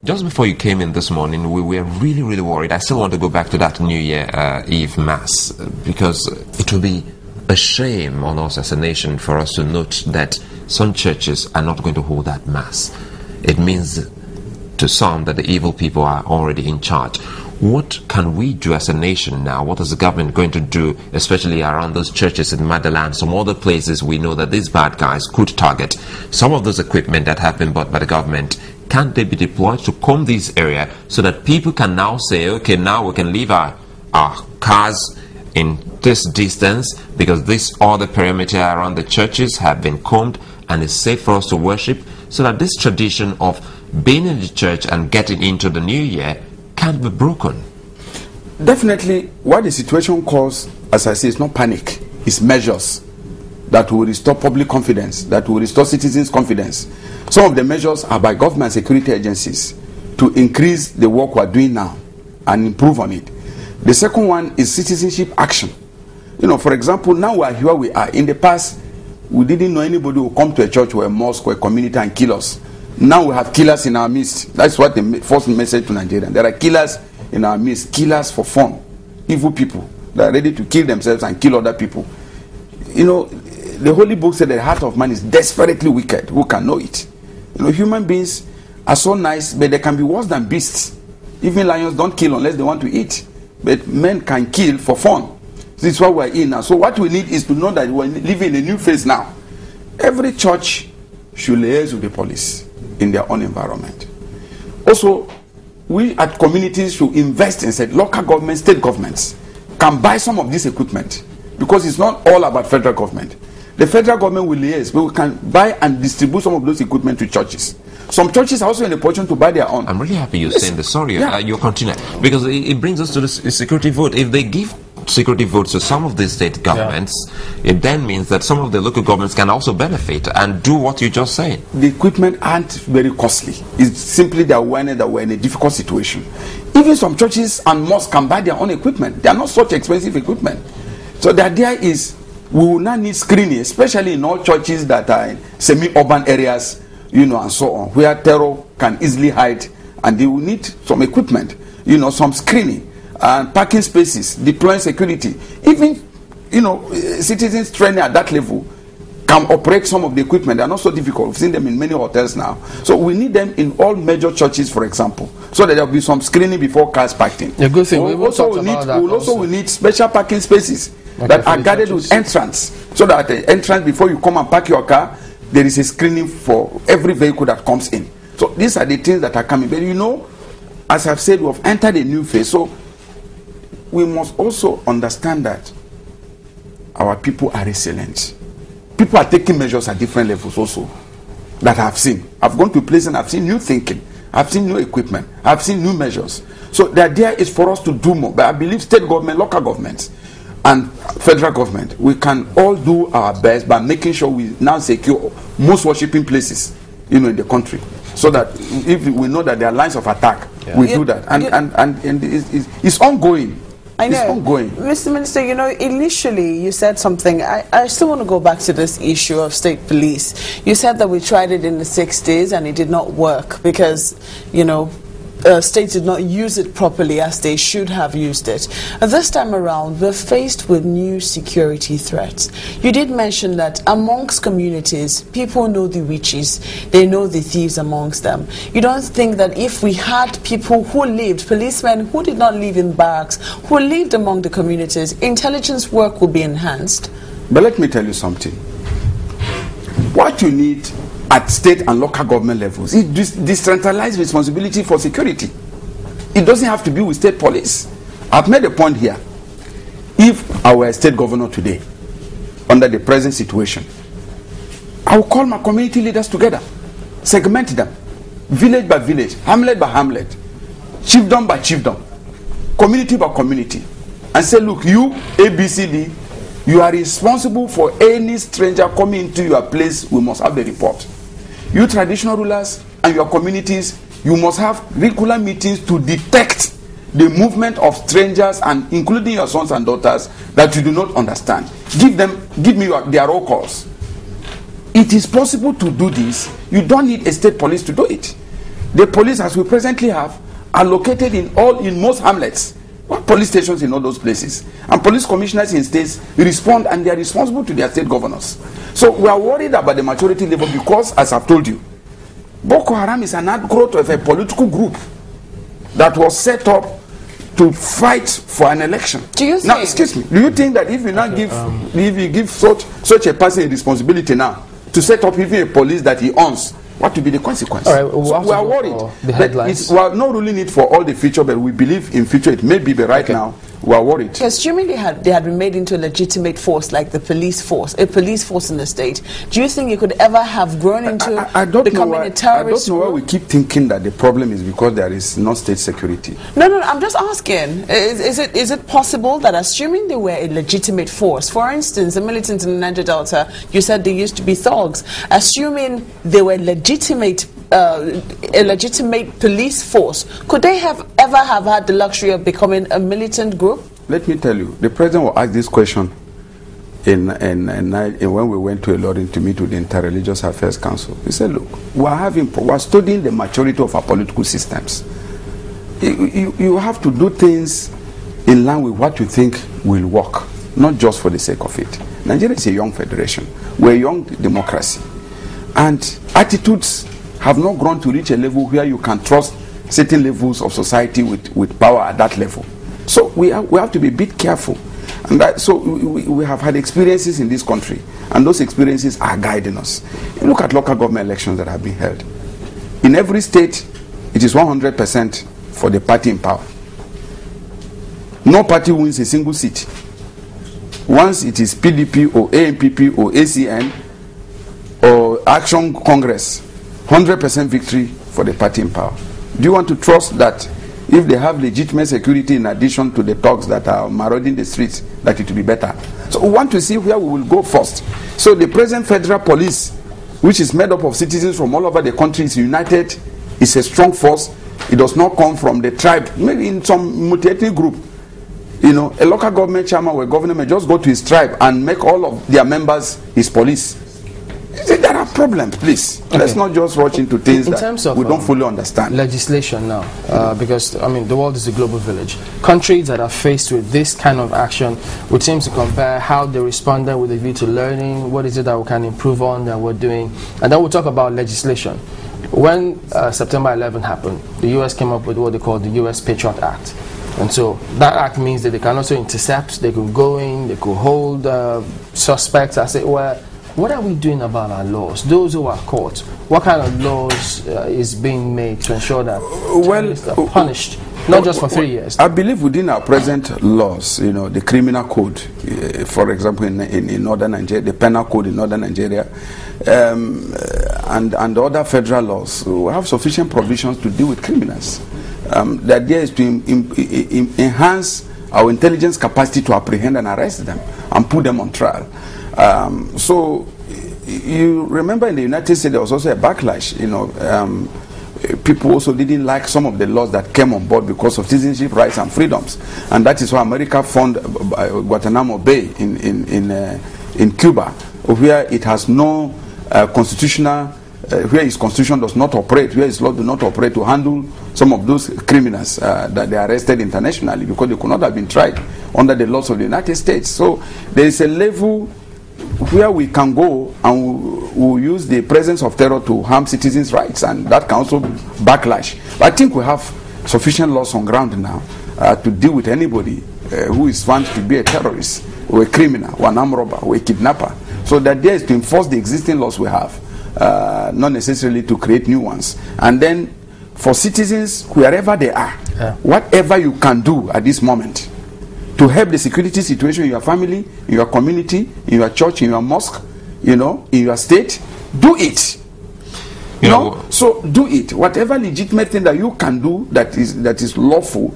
Just before you came in this morning, we were really, really worried. I still want to go back to that New Year Eve Mass, because it will be a shame on us as a nation for us to note that some churches are not going to hold that Mass. It means to some that the evil people are already in charge. What can we do as a nation now? What is the government going to do, especially around those churches in Motherland, some other places we know that these bad guys could target? Some of those equipment that have been bought by the government, can't they be deployed to comb this area so that people can now say, okay, now we can leave our cars in this distance because this other perimeter around the churches have been combed and it's safe for us to worship, so that this tradition of being in the church and getting into the new year can't be broken? Definitely, what the situation calls, as I say, is not panic, it's measures that will restore public confidence, that will restore citizens' confidence. Some of the measures are by government security agencies to increase the work we are doing now and improve on it. The second one is citizenship action. You know, for example, now we are here, we are. In the past, we didn't know anybody would come to a church or a mosque or a community and kill us. Now we have killers in our midst. That's what the first message to Nigeria. There are killers in our midst, killers for fun, evil people that are ready to kill themselves and kill other people. You know, the Holy Book said the heart of man is desperately wicked. Who can know it? You know, human beings are so nice, but they can be worse than beasts. Even lions don't kill unless they want to eat. But men can kill for fun. This is what we're in now. So what we need is to know that we're living in a new phase now. Every church should liaise with the police in their own environment. Also, we at communities should invest in said local governments, state governments can buy some of this equipment, because it's not all about federal government. The federal government will liaise, but we can buy and distribute some of those equipment to churches. Some churches are also in a position to buy their own. I'm really happy you're saying this. Sorry, you continue, because it brings us to the security vote. If they give security votes to some of the state governments, it then means that some of the local governments can also benefit and do what you just said. The equipment aren't very costly. It's simply the awareness that we're in a difficult situation. Even some churches and mosques can buy their own equipment. They are not such expensive equipment. So the idea is we will not need screening, especially in all churches that are in semi-urban areas, you know, and so on, where terror can easily hide, and they will need some equipment, you know, some screening and parking spaces, deploying security. Even, you know, citizens training at that level can operate some of the equipment. They are not so difficult. We've seen them in many hotels now. So we need them in all major churches, for example, so that there will be some screening before cars parked in. A good thing. We will need special parking spaces that are guarded with entrance, so that at the entrance, before you come and park your car, there is a screening for every vehicle that comes in. So these are the things that are coming. But you know, as I've said, we have entered a new phase. So we must also understand that our people are resilient. People are taking measures at different levels also that I've seen. I've gone to places and I've seen new thinking. I've seen new equipment. I've seen new measures. So the idea is for us to do more. But I believe state government, local governments, and federal government, we can all do our best by making sure we now secure most worshiping places, you know, in the country, so that if we know that there are lines of attack, we do that, and it's ongoing. I know. It's ongoing. Mr. Minister, you know, initially you said something. I still want to go back to this issue of state police. You said that we tried it in the 60s and it did not work because, you know, states did not use it properly as they should have used it. This time around, we're faced with new security threats. You did mention that amongst communities, people know the witches, they know the thieves amongst them. You don't think that if we had people who lived, policemen who did not live in barracks, who lived among the communities, intelligence work would be enhanced? But let me tell you something. What you need at state and local government levels is decentralized responsibility for security. It doesn't have to be with state police. I've made a point here. If I were a state governor today, under the present situation, I will call my community leaders together, segment them, village by village, hamlet by hamlet, chiefdom by chiefdom, community by community, and say, look, you, ABCD, you are responsible for any stranger coming into your place. We must have the report. You traditional rulers and your communities, you must have regular meetings to detect the movement of strangers, and including your sons and daughters that you do not understand. Give me their roll calls. It is possible to do this. You don't need a state police to do it. The police, as we presently have, are located in most hamlets. What police stations in all those places? And police commissioners in states respond, and they are responsible to their state governors. So we are worried about the maturity level because, as I've told you, Boko Haram is an outgrowth of a political group that was set up to fight for an election. Do you think? Now, excuse me. Do you think that if you now if you give such a person a responsibility now to set up even a police that he owns, what will be the consequence? All right, so we are worried. The headlines. We are not ruling it for all the future, but we believe in future it may be, but right now we are worried. Assuming they had been made into a legitimate force like the police force, a police force in the state, do you think you could ever have grown into becoming a terrorist? I don't know why we keep thinking that the problem is because there is no state security. No, I'm just asking. Is it possible that assuming they were a legitimate force, for instance, the militants in the Niger Delta, you said they used to be thugs, assuming they were a legitimate police force, could they ever have had the luxury of becoming a militant group? Let me tell you, the president will ask this question when we went to Ilorin to meet with the Interreligious Affairs Council. He said, look, we are studying the maturity of our political systems. You have to do things in line with what you think will work, not just for the sake of it. Nigeria is a young federation. We're a young democracy. And attitudes have not grown to reach a level where you can trust certain levels of society with power at that level. So we have to be a bit careful. And so we have had experiences in this country, and those experiences are guiding us. You look at local government elections that have been held. In every state, it is 100% for the party in power. No party wins a single seat. Once it is PDP or ANPP or ACN or Action Congress, 100% victory for the party in power. Do you want to trust that if they have legitimate security in addition to the thugs that are marauding the streets, that it will be better? So we want to see where we will go first. So the present federal police, which is made up of citizens from all over the country, is united, is a strong force. It does not come from the tribe, maybe in some multi-ethnic group. You know, a local government chairman or a governor may just go to his tribe and make all of their members his police. There are problems, please. Okay. Let's not just rush into things that we don't fully understand. Legislation now, because, I mean, the world is a global village. Countries that are faced with this kind of action would seem to compare how they responded with a view to learning, what is it that we can improve on that we're doing, and then we'll talk about legislation. When September 11 happened, the U.S. came up with what they call the U.S. Patriot Act. And so that act means that they can also intercept, they could go in, they could hold suspects. I say, well, what are we doing about our laws? Those who are caught, what kind of laws is being made to ensure that terrorists are punished, not just for 3 years? I believe within our present laws, you know, the criminal code, for example, in northern Nigeria, the penal code in northern Nigeria, and other federal laws, we have sufficient provisions to deal with criminals. The idea is to enhance our intelligence capacity to apprehend and arrest them and put them on trial. So you remember in the United States there was also a backlash. You know, people also didn't like some of the laws that came on board because of citizenship rights and freedoms, and that is why America formed Guantanamo Bay in Cuba, where it has no constitutional, where its constitution does not operate, where its law do not operate to handle some of those criminals that they arrested internationally because they could not have been tried under the laws of the United States. So there is a level where we can go and we'll use the presence of terror to harm citizens' rights, and that can also backlash. But I think we have sufficient laws on ground now to deal with anybody who is found to be a terrorist or a criminal or an armed robber or a kidnapper. So the idea is to enforce the existing laws we have, not necessarily to create new ones. And then for citizens, wherever they are, whatever you can do at this moment to help the security situation in your family, in your community, in your church, in your mosque, you know, in your state, do it. You know, so do it. Whatever legitimate thing that you can do that is lawful,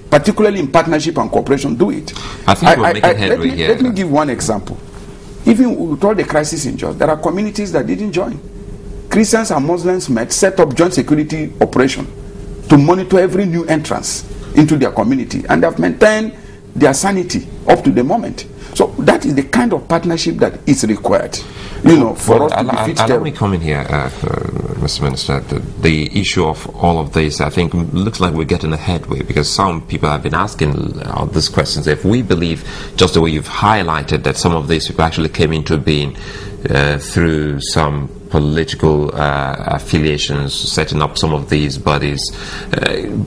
particularly in partnership and cooperation, do it. I think we're making headway here. Let me give one example. Even with all the crisis in Jos, there are communities that didn't join. Christians and Muslims met, set up joint security operation to monitor every new entrance into their community, and they have maintained their sanity up to the moment. So that is the kind of partnership that is required, you know, for us to defeat terror. Allow me comment here, Mr. Minister, the issue of all of this, I think, looks like we're getting a headway, because some people have been asking these questions. If we believe, just the way you've highlighted, that some of these people actually came into being through some political affiliations, setting up some of these bodies,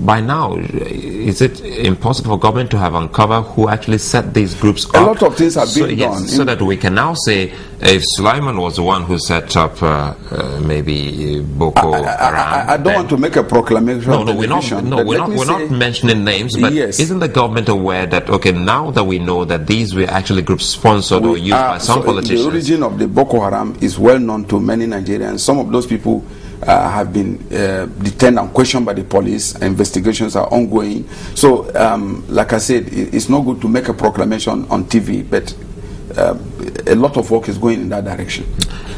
by now, is it impossible for government to have uncovered who actually set these groups up? A lot of things have been done. So that we can now say, if Sulaiman was the one who set up maybe Boko Haram, I don't want to make a proclamation. No, we're not mentioning names, but yes. Isn't the government aware that, okay, now that we know that these were actually groups sponsored or used by some politicians? The origin of the Boko Haram is well known to many Nigerians. Some of those people have been detained and questioned by the police. Investigations are ongoing. So, like I said, it's not good to make a proclamation on TV, but a lot of work is going in that direction.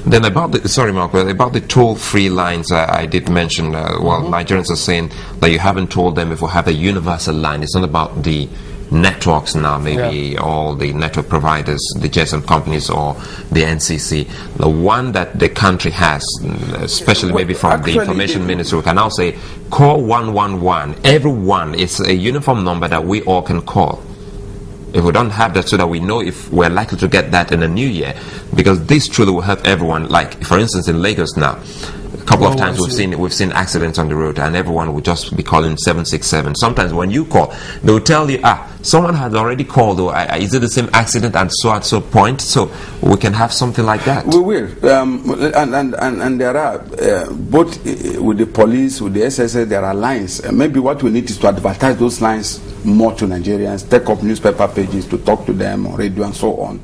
Then about the toll-free lines, I did mention, Nigerians are saying that you haven't told them if we have a universal line. It's not about the networks now, maybe all the network providers, the GSM companies or the NCC. The one that the country has, especially maybe from the information ministry, we can now say, call 111. Everyone, it's a uniform number that we all can call. If we don't have that, so that we know if we're likely to get that in the new year, because this truly will help everyone. Like, for instance, in Lagos now, a couple of times we've seen accidents on the road, and everyone would just be calling 767. Sometimes when you call, they will tell you, someone has already called, or is it the same accident and so at so point? So we can have something like that. We will, and there are both with the police, with the SSA, there are lines. Maybe what we need is to advertise those lines more to Nigerians, take up newspaper pages to talk to them on radio and so on.